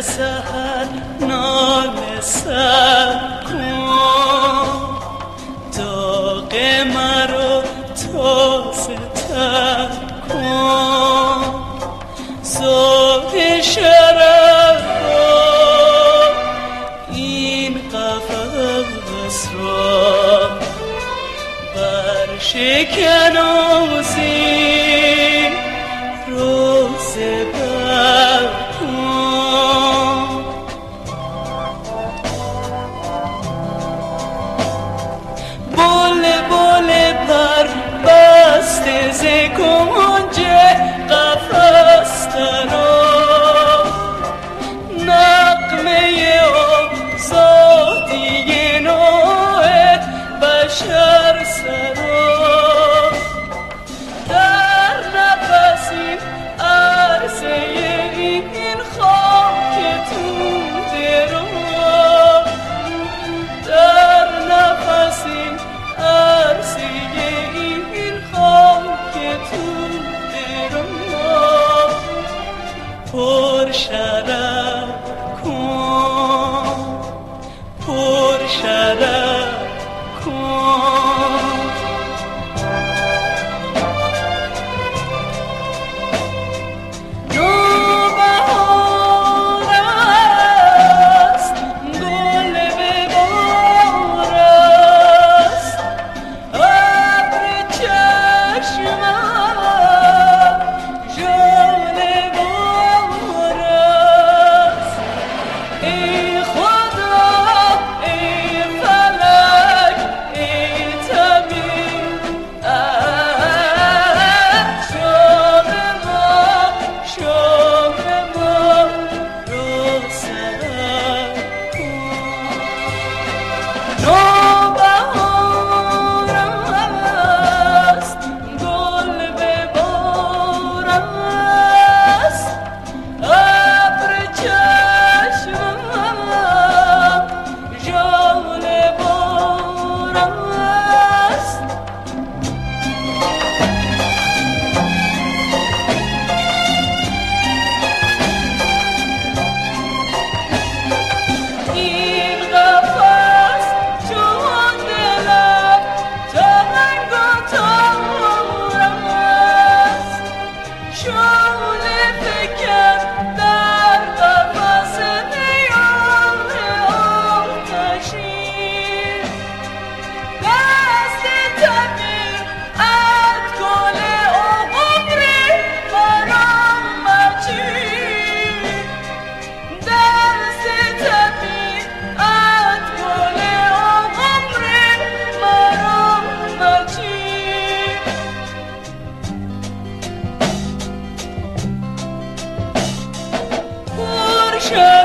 سحر ناله سر کن، داغ مرا تازه تر کن. صبح شرف با این قفس را برشکن و زین روز بر کن. بلبل پر بسته ز کنج قفس درآ، نغمه آزادی نوع بشر سرا. در نفس این عرصه این خاک توده را، در نفس این عرصه این خاک توده را پر شرف کن، پر شرف کن. Sure.